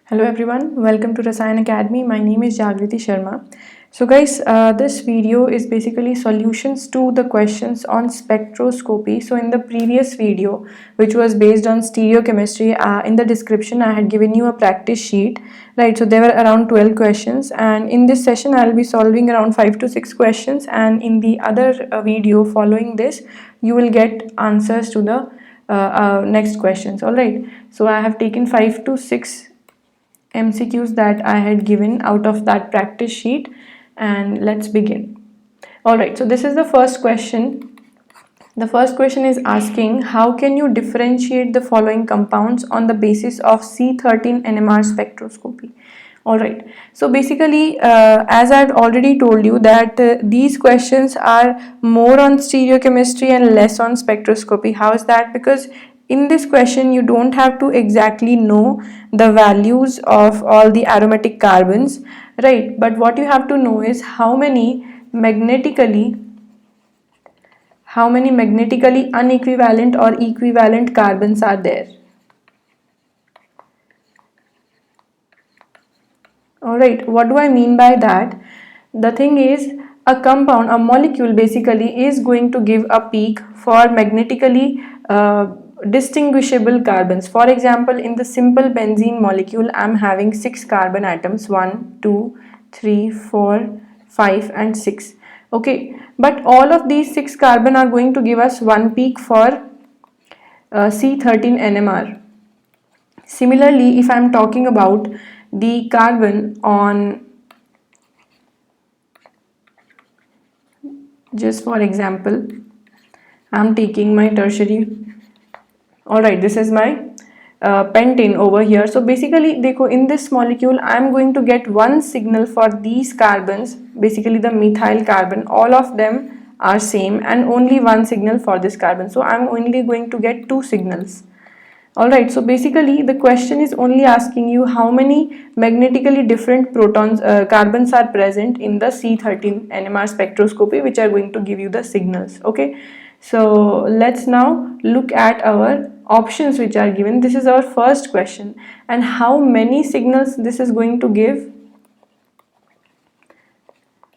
Hello everyone, welcome to Rasayan Academy. My name is Jagriti Sharma. So guys, this video is basically solutions to the questions on spectroscopy. So in the previous video, which was based on stereochemistry, in the description I had given you a practice sheet, right? So there were around 12 questions, and in this session I'll be solving around 5 to 6 questions, and in the other video following this, you will get answers to the next questions. All right. So I have taken 5 to 6 MCQs that I had given out of that practice sheet, and let's begin. Alright, so this is the first question. The first question is asking, how can you differentiate the following compounds on the basis of C13 NMR spectroscopy? Alright, so basically as I've already told you that these questions are more on stereochemistry and less on spectroscopy. How is that? Because in this question you don't have to exactly know the values of all the aromatic carbons, right? But what you have to know is how many magnetically unequivalent or equivalent carbons are there. Alright, what do I mean by that? The thing is, a compound, a molecule basically is going to give a peak for magnetically distinguishable carbons. For example, in the simple benzene molecule, I'm having 6 carbon atoms, 1, 2, 3, 4, 5 and 6. Okay, but all of these 6 carbon are going to give us one peak for C13 NMR. Similarly, if I'm talking about the carbon on, just for example, I'm taking my tertiary. Alright, this is my pentane over here. So basically, in this molecule, I'm going to get one signal for these carbons, basically the methyl carbon. All of them are same, and only one signal for this carbon. So I'm only going to get two signals. Alright, so basically the question is only asking you how many magnetically different carbons are present in the C13 NMR spectroscopy, which are going to give you the signals. Okay, so let's now look at our options which are given. This is our first question, and how many signals this is going to give?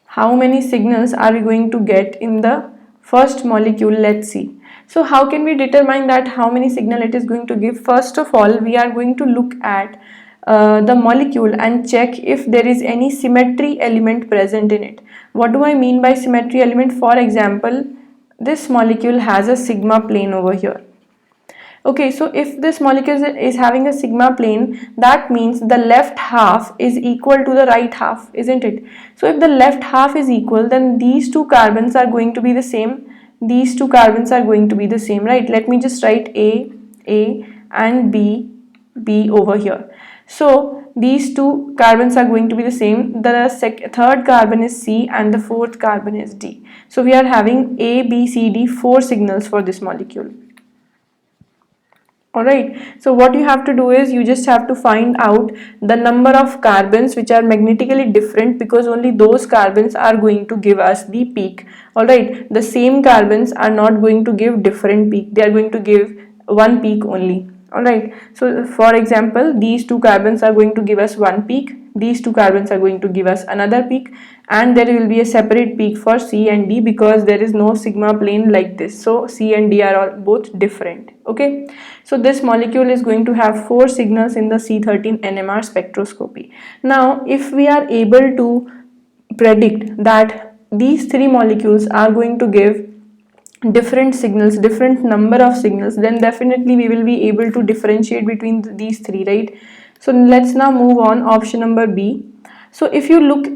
How many signals are we going to get in the first molecule? Let's see. So how can we determine that how many signal it is going to give? First of all, we are going to look at the molecule and check if there is any symmetry element present in it. What do I mean by symmetry element? For example, this molecule has a sigma plane over here. Okay, so if this molecule is having a sigma plane, that means the left half is equal to the right half, isn't it? So if the left half is equal, then these two carbons are going to be the same. These two carbons are going to be the same, right? Let me just write A and B over here. So these two carbons are going to be the same. The third carbon is C and the fourth carbon is D. So we are having A, B, C, D, 4 signals for this molecule. Alright, so what you have to do is you just have to find out the number of carbons which are magnetically different, because only those carbons are going to give us the peak. Alright, the same carbons are not going to give different peak, they are going to give one peak only. Alright, so for example, these two carbons are going to give us one peak, these two carbons are going to give us another peak, and there will be a separate peak for C and D because there is no sigma plane like this. So C and D are all both different. Okay, so this molecule is going to have 4 signals in the C13 NMR spectroscopy. Now if we are able to predict that these 3 molecules are going to give different signals, different number of signals, then definitely we will be able to differentiate between these 3, right? So let's now move on, option number B. So if you look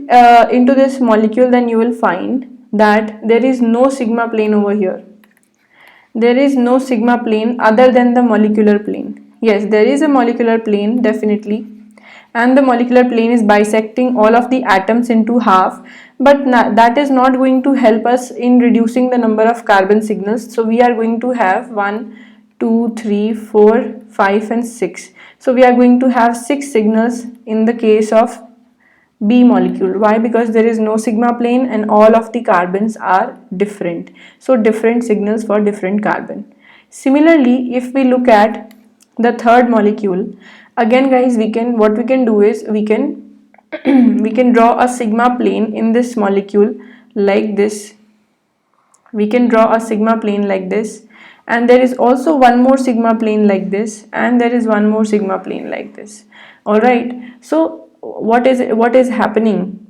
into this molecule, then you will find that there is no sigma plane over here. There is no sigma plane other than the molecular plane. Yes, there is a molecular plane definitely, and the molecular plane is bisecting all of the atoms into half, but that is not going to help us in reducing the number of carbon signals. So we are going to have 1, 2, 3, 4, 5 and 6. So we are going to have 6 signals in the case of B molecule. Why? Because there is no sigma plane and all of the carbons are different. So different signals for different carbon. Similarly, if we look at the third molecule, again guys, what we can do is we can we can draw a sigma plane in this molecule like this. We can draw a sigma plane like this, and there is also one more sigma plane like this, and there is one more sigma plane like this. All right, so what is happening?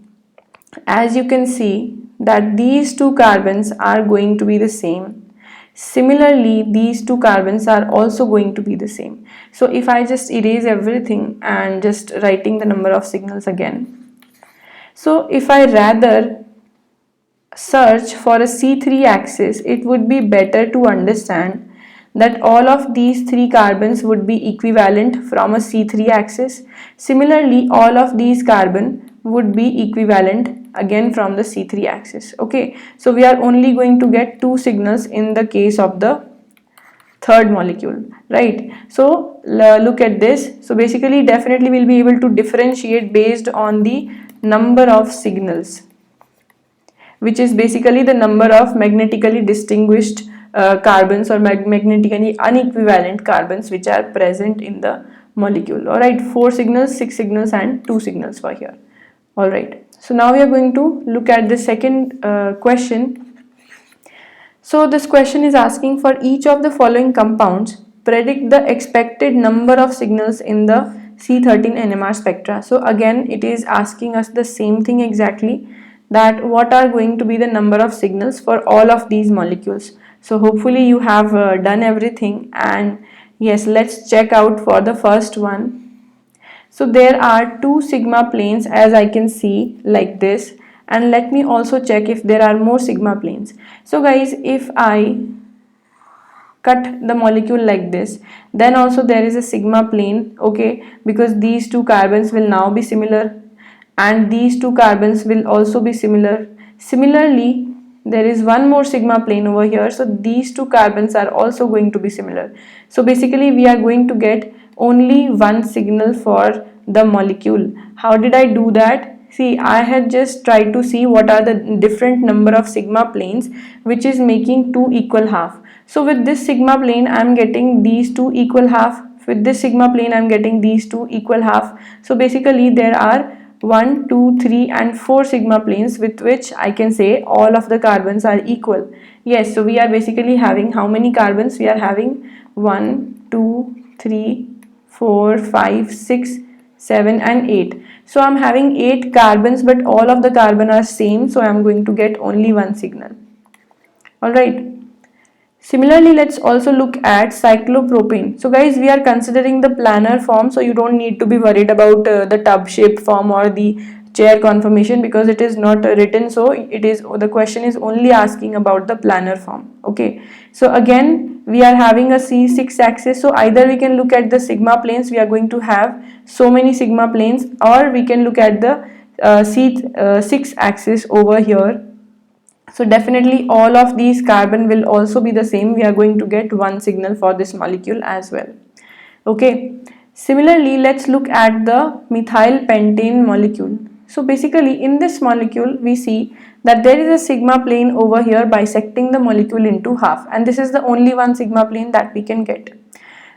As you can see that these two carbons are going to be the same. Similarly, these two carbons are also going to be the same. So if I just erase everything and just writing the number of signals again. So if I rather search for a C3 axis, it would be better to understand that all of these three carbons would be equivalent from a C3 axis. Similarly, all of these carbon would be equivalent again from the C3 axis. Okay, so we are only going to get two signals in the case of the third molecule, right? So look at this. So basically, definitely we'll be able to differentiate based on the number of signals, which is basically the number of magnetically distinguished carbons or magnetically unequivalent carbons which are present in the molecule. All right, 4 signals, 6 signals and 2 signals for here. All right, so now we are going to look at the second question. So this question is asking, for each of the following compounds, predict the expected number of signals in the C13 NMR spectra. So again, it is asking us the same thing exactly, that what are going to be the number of signals for all of these molecules. So hopefully you have done everything, and yes, let's check out for the first one. So there are two sigma planes as I can see like this, and let me also check if there are more sigma planes. So guys, if I cut the molecule like this, then also there is a sigma plane, okay, because these two carbons will now be similar and these two carbons will also be similar. Similarly, there is one more sigma plane over here, so these two carbons are also going to be similar. So basically we are going to get only one signal for the molecule. How did I do that? See, I had just tried to see what are the different number of sigma planes which is making 2 equal half. So with this sigma plane I am getting these 2 equal half, with this sigma plane I am getting these 2 equal half. So basically there are 1, 2, 3 and 4 sigma planes with which I can say all of the carbons are equal. Yes, so we are basically having how many carbons? We are having 1, 2, 3, 4, 5, 6, 7 and 8. So I'm having 8 carbons, but all of the carbon are same, so I'm going to get only one signal. Alright. Similarly, let's also look at cyclopropane. So guys, we are considering the planar form, so you don't need to be worried about the tub shaped form or the chair conformation, because it is not written, so it is, the question is only asking about the planar form. Okay, so again we are having a C6 axis, so either we can look at the sigma planes, we are going to have so many sigma planes, or we can look at the C6 axis over here. So definitely all of these carbon will also be the same. We are going to get one signal for this molecule as well. Okay. Similarly, let's look at the methyl pentane molecule. So basically in this molecule we see that there is a sigma plane over here bisecting the molecule into half, and this is the only one sigma plane that we can get.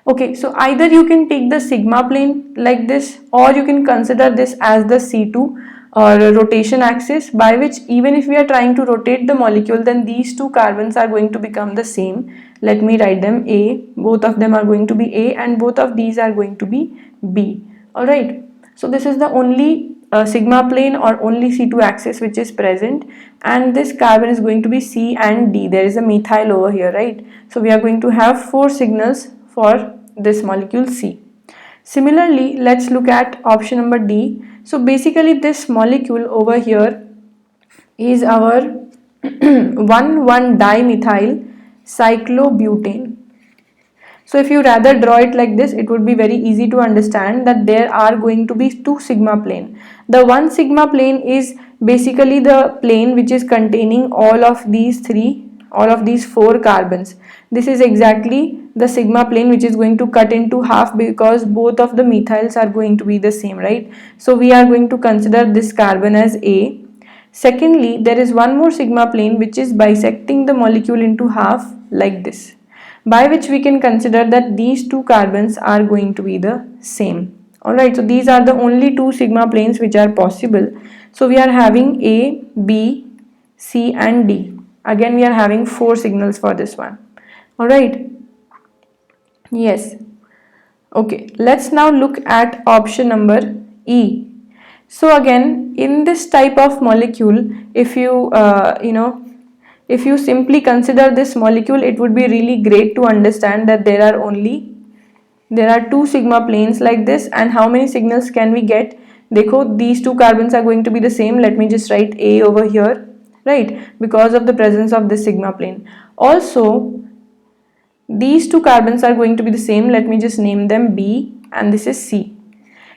Okay, so either you can take the sigma plane like this, or you can consider this as the C2 or rotation axis, by which even if we are trying to rotate the molecule, then these two carbons are going to become the same. Let me write them A, both of them are going to be A, and both of these are going to be B. Alright, so this is the only sigma plane or only C2 axis which is present, and this carbon is going to be C and D. There is a methyl over here, right? So we are going to have 4 signals for this molecule C. Similarly, let's look at option number D. So basically this molecule over here is our 1,1-dimethyl cyclobutane. So if you rather draw it like this, it would be very easy to understand that there are going to be 2 sigma plane. The one sigma plane is basically the plane which is containing all of these 4 carbons. This is exactly the sigma plane which is going to cut into half, because both of the methyls are going to be the same, right? So we are going to consider this carbon as A. Secondly, there is one more sigma plane which is bisecting the molecule into half like this. by which we can consider that these two carbons are going to be the same. Alright, so these are the only two sigma planes which are possible. So we are having A, B, C and D. Again we are having 4 signals for this one. Alright, yes. Okay, let's now look at option number E. So again, in this type of molecule, if you if you simply consider this molecule, it would be really great to understand that there are two sigma planes like this, and how many signals can we get? Dekho, these two carbons are going to be the same. Let me just write A over here, right? Because of the presence of this sigma plane. Also, these two carbons are going to be the same. Let me just name them B and this is C.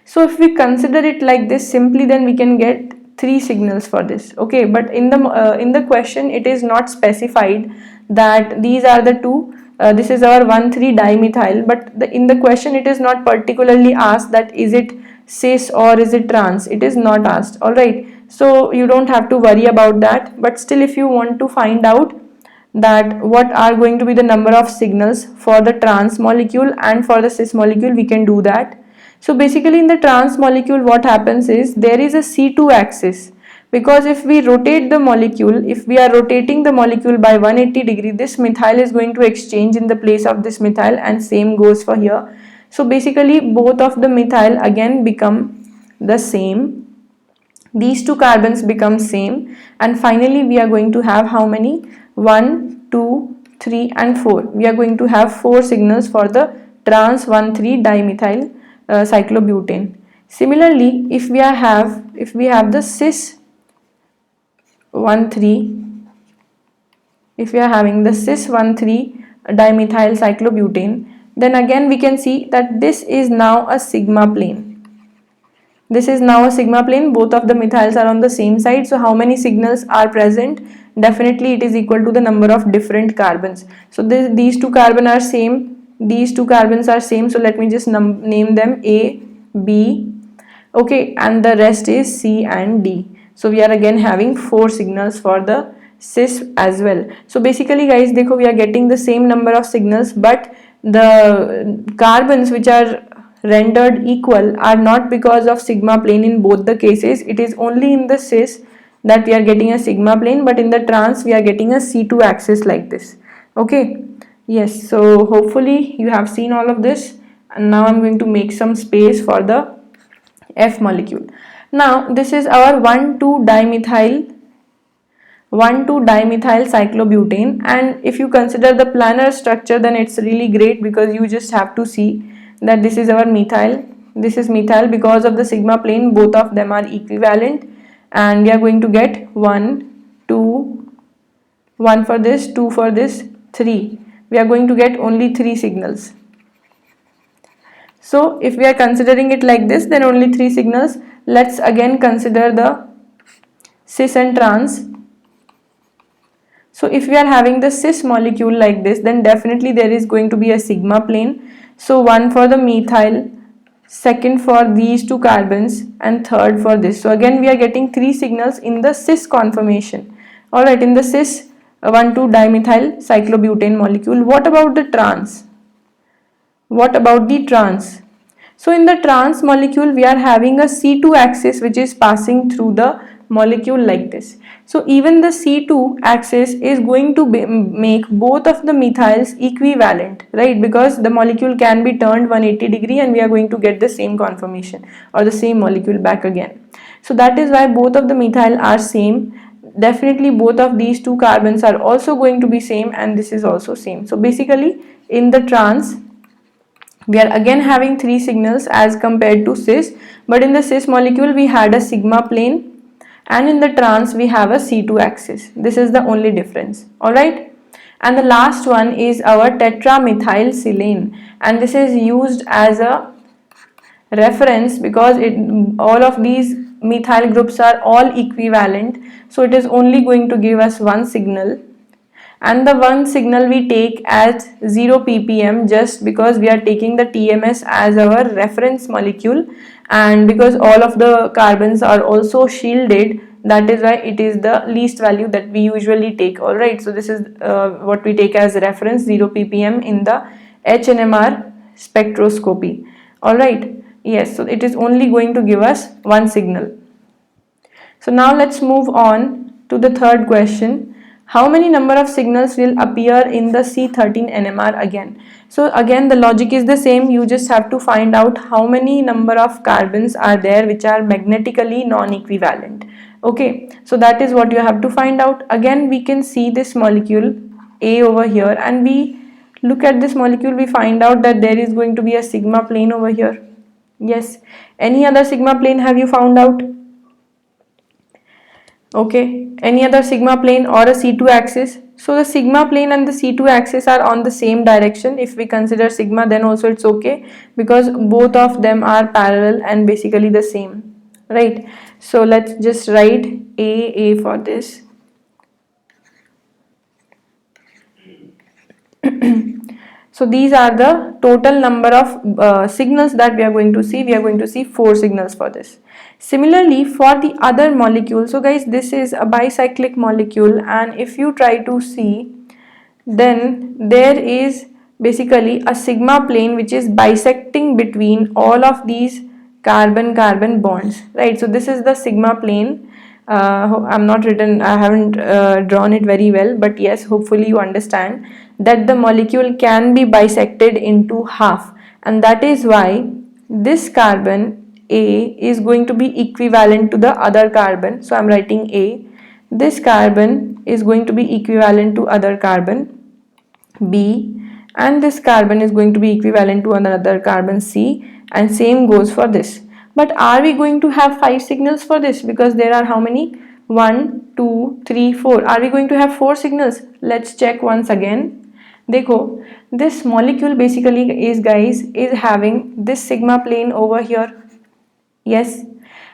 So if we consider it like this simply, then we can get 3 signals for this. Okay, but in the question it is not specified that these are the two. This is our 1,3-dimethyl, but in the question it is not particularly asked that is it cis or is it trans. It is not asked. Alright, so you don't have to worry about that. But still, if you want to find out that what are going to be the number of signals for the trans molecule and for the cis molecule, we can do that. So basically in the trans molecule what happens is there is a C2 axis, because if we rotate the molecule, if we are rotating the molecule by 180 degree, this methyl is going to exchange in the place of this methyl, and same goes for here. So basically both of the methyl again become the same. These two carbons become same, and finally we are going to have how many? 1, 2, 3 and 4. We are going to have 4 signals for the trans 1,3-dimethyl cyclobutane. Similarly, if we have the cis 1,3, if we are having the cis 1,3-dimethyl cyclobutane, then again we can see that this is now a sigma plane. This is now a sigma plane. Both of the methyls are on the same side. So how many signals are present? Definitely it is equal to the number of different carbons. So these two carbons are same. These two carbons are same. So let me just name them A, B. Okay, and the rest is C and D. So we are again having 4 signals for the cis as well. So basically guys, dekho, we are getting the same number of signals, but the carbons which are rendered equal are not because of sigma plane in both the cases. It is only in the cis that we are getting a sigma plane, but in the trans we are getting a C2 axis like this. Okay, yes, so hopefully you have seen all of this, and now I'm going to make some space for the F molecule. Now this is our 1,2-dimethyl cyclobutane, and if you consider the planar structure, then it's really great, because you just have to see that this is our methyl, this is methyl. Because of the sigma plane, both of them are equivalent, and we are going to get 1, 2, 1 for this, 2 for this, 3. We are going to get only 3 signals. So if we are considering it like this, then only 3 signals. Let's again consider the cis and trans. So if we are having the cis molecule like this, then definitely there is going to be a sigma plane. So 1 for the methyl, second for these two carbons, and third for this. So again we are getting 3 signals in the cis conformation. Alright, in the cis 1,2-dimethyl cyclobutane molecule. What about the trans? What about the trans? So in the trans molecule we are having a C2 axis which is passing through the molecule like this. So even the C2 axis is going to make both of the methyls equivalent, right? Because the molecule can be turned 180 degree and we are going to get the same conformation or the same molecule back again. So that is why both of the methyl are same. Definitely both of these two carbons are also going to be same, and this is also same. So basically in the trans we are again having 3 signals as compared to cis, but in the cis molecule we had a sigma plane, and in the trans we have a C2 axis. This is the only difference. Alright, and the last one is our tetramethylsilane, and this is used as a reference because all of these methyl groups are all equivalent, so it is only going to give us one signal, and the one signal we take as 0 ppm just because we are taking the TMS as our reference molecule, and because all of the carbons are also shielded, that is why it is the least value that we usually take. All right, so this is what we take as reference, 0 ppm in the HNMR spectroscopy. All right, yes, so it is only going to give us one signal. So now let's move on to the third question. How many number of signals will appear in the C13 NMR again? So again the logic is the same. You just have to find out how many number of carbons are there which are magnetically non-equivalent. Okay, so that is what you have to find out. Again we can see this molecule A over here, and we look at this molecule, we find out that there is going to be a sigma plane over here. Yes, any other sigma plane have you found out? Okay, any other sigma plane or a C2 axis? So the sigma plane and the C2 axis are on the same direction. If we consider sigma, then also it's okay, because both of them are parallel and basically the same, right? So let's just write A for this. So these are the total number of signals that we are going to see. We are going to see 4 signals for this. Similarly, for the other molecule, so guys, this is a bicyclic molecule, and if you try to see, then there is basically a sigma plane which is bisecting between all of these carbon-carbon bonds, right? So this is the sigma plane. I haven't drawn it very well, but yes, hopefully you understand that the molecule can be bisected into half, and that is why this carbon A is going to be equivalent to the other carbon. So I'm writing A. This carbon is going to be equivalent to other carbon B, and this carbon is going to be equivalent to another carbon C, and same goes for this. But are we going to have 5 signals for this? Because there are how many? 1, 2, 3, 4. Are we going to have 4 signals? Let's check once again. Dekho, this molecule basically is, guys, is having this sigma plane over here. Yes,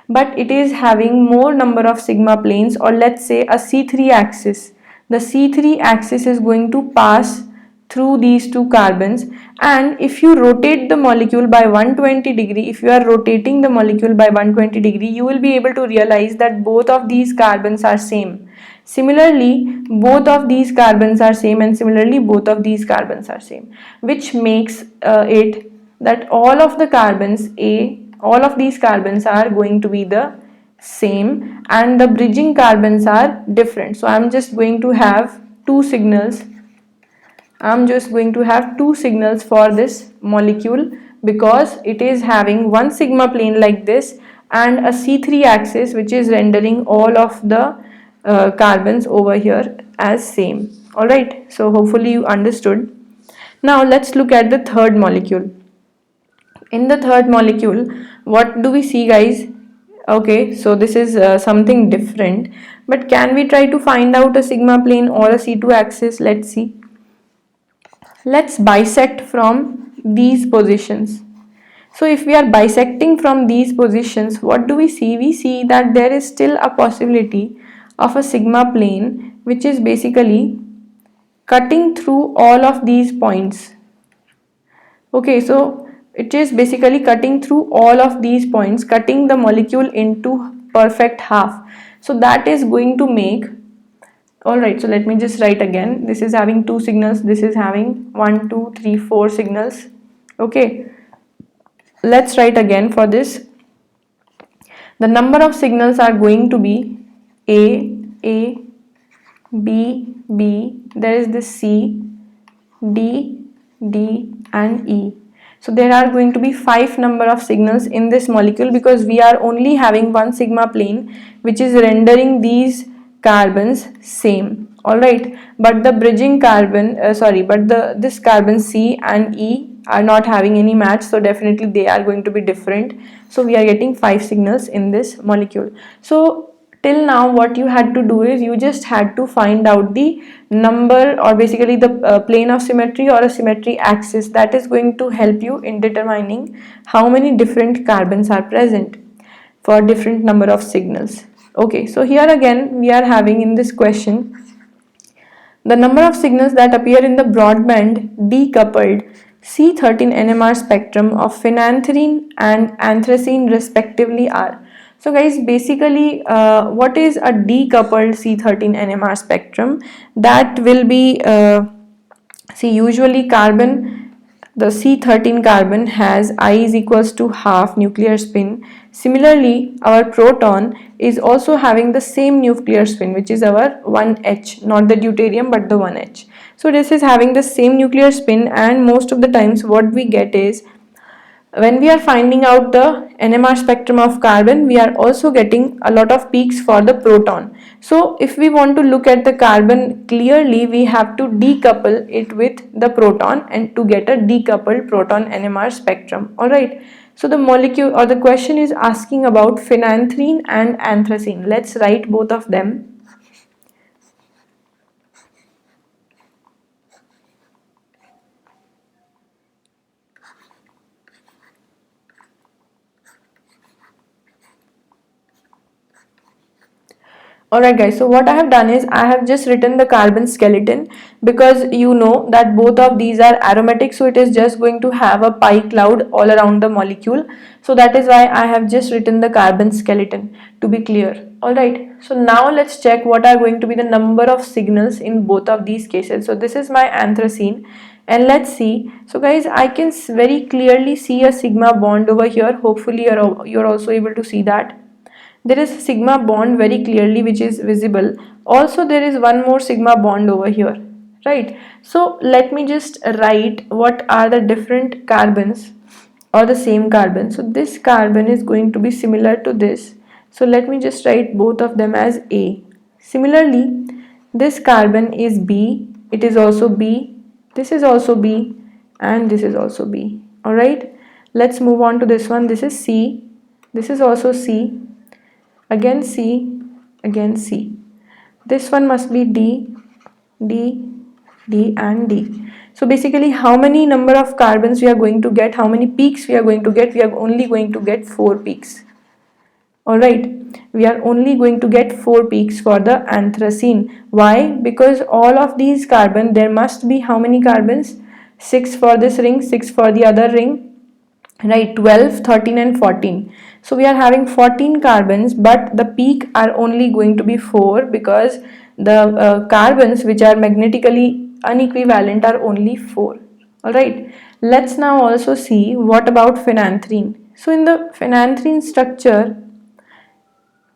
but it is having more number of sigma planes, or let's say a C3 axis. The C3 axis is going to pass through these two carbons, and if you rotate the molecule by 120 degree, if you are rotating the molecule by 120 degree, you will be able to realize that both of these carbons are same. Similarly, both of these carbons are same, and similarly both of these carbons are same, which makes it that all of the carbons all of these carbons are going to be the same, and the bridging carbons are different. So I'm just going to have two signals. I'm just going to have 2 signals for this molecule, because it is having one sigma plane like this and a C3 axis which is rendering all of the carbons over here as same. Alright, so hopefully you understood. Now let's look at the third molecule. In the third molecule, what do we see, guys? Okay, so this is something different, but can we try to find out a sigma plane or a C2 axis? Let's see. Let's bisect from these positions. So if we are bisecting from these positions, what do we see? We see that there is still a possibility of a sigma plane which is basically cutting through all of these points. Okay, so it is basically cutting through all of these points, cutting the molecule into perfect half. So that is going to make, alright, so let me just write again. This is having 2 signals, this is having 1, 2, 3, 4 signals. Okay, let's write again for this. The number of signals are going to be A, B, B, there is this C, D, D and E. So there are going to be 5 number of signals in this molecule, because we are only having one sigma plane which is rendering these carbons same. Alright, but the bridging carbon, this carbon C and E are not having any match, so definitely they are going to be different. So we are getting 5 signals in this molecule. So till now what you had to do is you just had to find out the number, or basically the plane of symmetry or a symmetry axis that is going to help you in determining how many different carbons are present for different number of signals. Okay, so here again we are having in this question the number of signals that appear in the broadband decoupled C13 NMR spectrum of phenanthrene and anthracene respectively are. So guys, basically what is a decoupled C13 NMR spectrum? That will be see, usually carbon, the C13 carbon has I is equals to half nuclear spin. Similarly, our proton is also having the same nuclear spin, which is our 1H, not the deuterium but the 1H. So this is having the same nuclear spin, and most of the times what we get is, when we are finding out the NMR spectrum of carbon, we are also getting a lot of peaks for the proton. So if we want to look at the carbon clearly, we have to decouple it with the proton and to get a decoupled proton NMR spectrum. Alright. So the molecule or the question is asking about phenanthrene and anthracene. Let's write both of them. Alright guys, so what I have done is I have just written the carbon skeleton, because you know that both of these are aromatic, so it is just going to have a pi cloud all around the molecule. So that is why I have just written the carbon skeleton, to be clear. Alright, so now let's check what are going to be the number of signals in both of these cases. So this is my anthracene, and let's see. So guys, I can very clearly see a sigma bond over here. Hopefully you're also able to see that. There is a sigma bond very clearly which is visible. Also there is one more sigma bond over here, right? So let me just write what are the different carbons or the same carbon. So this carbon is going to be similar to this, so let me just write both of them as A. Similarly, this carbon is B, it is also B, this is also B, and this is also B. Alright, let's move on to this one. This is C, this is also C, again C, again C. This one must be D, D, D and D. So basically how many number of carbons we are going to get, how many peaks we are going to get? We are only going to get 4 peaks. Alright, we are only going to get 4 peaks for the anthracene. Why? Because all of these carbon, there must be how many carbons? 6 for this ring, 6 for the other ring, right? 12, 13 and 14. So we are having 14 carbons, but the peak are only going to be 4, because the carbons which are magnetically unequivalent are only 4. Alright, let's now also see what about phenanthrene. So in the phenanthrene structure,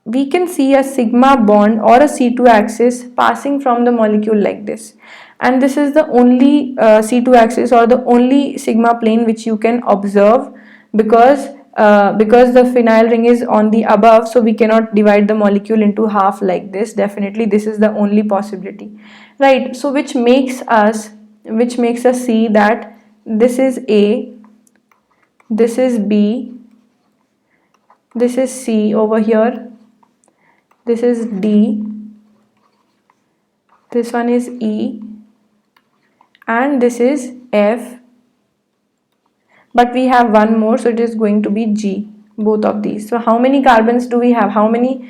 we can see a sigma bond or a C2 axis passing from the molecule like this, and this is the only C2 axis or the only sigma plane which you can observe, because the phenyl ring is on the above, so we cannot divide the molecule into half like this. Definitely this is the only possibility, right? So which makes us see that this is A, this is B, this is C over here, this is D, this one is E, and this is F, but we have one more, so it is going to be G, both of these. So how many carbons do we have? How many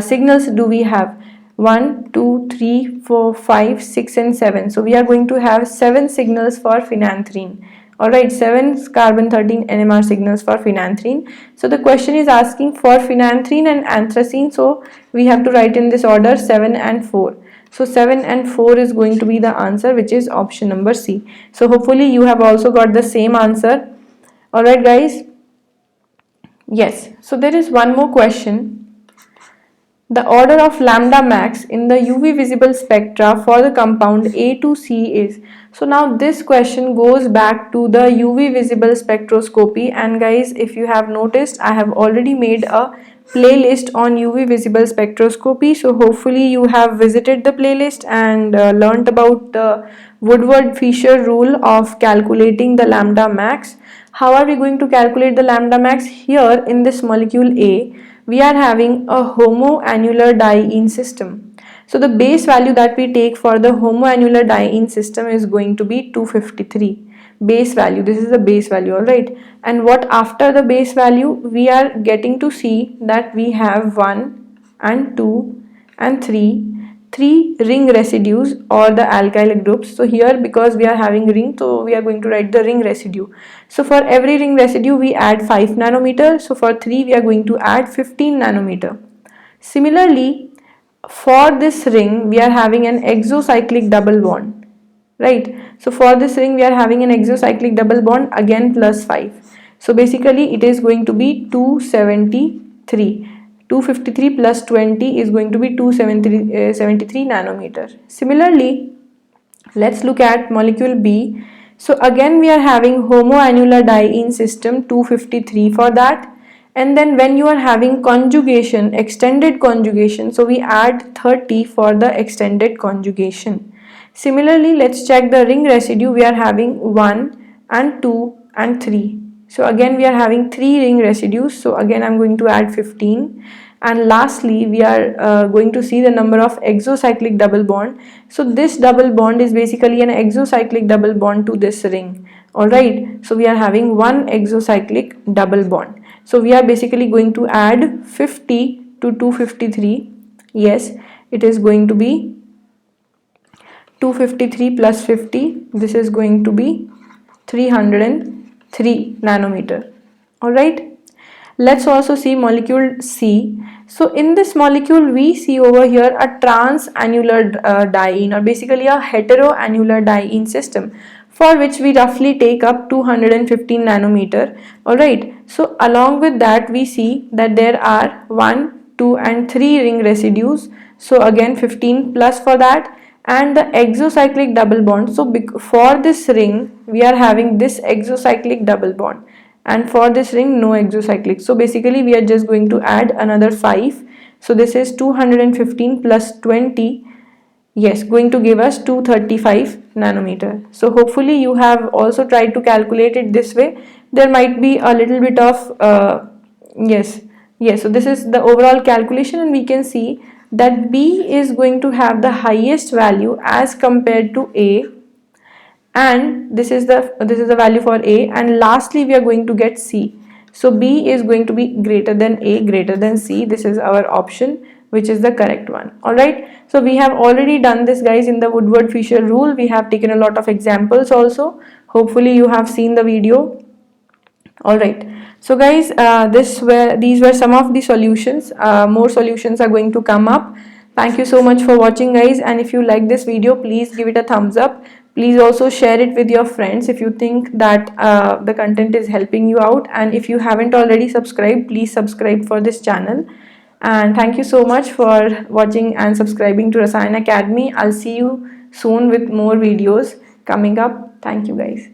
signals do we have? 1, 2, 3, 4, 5, 6 and 7. So we are going to have 7 signals for phenanthrene. Alright, 7 carbon 13 NMR signals for phenanthrene. So the question is asking for phenanthrene and anthracene, so we have to write in this order 7 and 4. So 7 and 4 is going to be the answer, which is option number C. So hopefully you have also got the same answer. Alright guys. Yes. So there is one more question. The order of lambda max in the UV visible spectra for the compound A to C is. So now this question goes back to the UV visible spectroscopy, and guys, if you have noticed, I have already made a playlist on UV visible spectroscopy. So hopefully you have visited the playlist and learnt about the Woodward-Fisher rule of calculating the lambda max. How are we going to calculate the lambda max? Here in this molecule A, we are having a homoannular diene system. So the base value that we take for the homoannular diene system is going to be 253. Base value, this is the base value, alright. And what after the base value, we are getting to see that we have 1 and 2 and 3 three ring residues or the alkyl groups. So here, because we are having ring, so we are going to write the ring residue. So for every ring residue we add 5 nanometer. So for 3 we are going to add 15 nanometer. Similarly, for this ring we are having an exocyclic double bond, right? So for this ring we are having an exocyclic double bond, again plus 5. So basically it is going to be 273. 253 plus 20 is going to be 273 nanometer. Similarly, let's look at molecule B. So again we are having homoannular diene system 253 for that. And then when you are having conjugation, extended conjugation, so we add 30 for the extended conjugation. Similarly, let's check the ring residue. We are having 1 and 2 and 3. So again we are having 3 ring residues. So again I'm going to add 15. And lastly we are going to see the number of exocyclic double bond. So this double bond is basically an exocyclic double bond to this ring. Alright, so we are having one exocyclic double bond. So we are basically going to add 50 to 253. Yes, it is going to be 253 plus 50. This is going to be 303 nanometer. Alright. Let's also see molecule C. So in this molecule we see over here a transannular diene, or basically a heteroannular diene system, for which we roughly take up 215 nanometer. Alright, so along with that we see that there are 1, 2 and 3 ring residues. So again 15 plus for that, and the exocyclic double bond. So for this ring we are having this exocyclic double bond, and for this ring no exocyclic. So basically we are just going to add another 5. So this is 215 plus 20, yes, going to give us 235 nanometer. So hopefully you have also tried to calculate it this way. There might be a little bit of yes, so this is the overall calculation, and we can see that B is going to have the highest value as compared to A, and this is the value for A, and lastly we are going to get C. So B is going to be greater than A, greater than C. This is our option, which is the correct one. Alright, so we have already done this, guys, in the Woodward-Fisher rule. We have taken a lot of examples also. Hopefully you have seen the video. Alright, so guys, these were some of the solutions. More solutions are going to come up. Thank you so much for watching, guys, and if you like this video, please give it a thumbs up. Please also share it with your friends if you think that the content is helping you out, and if you haven't already subscribed, please subscribe for this channel. And thank you so much for watching and subscribing to Rasayan Academy. I'll see you soon with more videos coming up. Thank you, guys.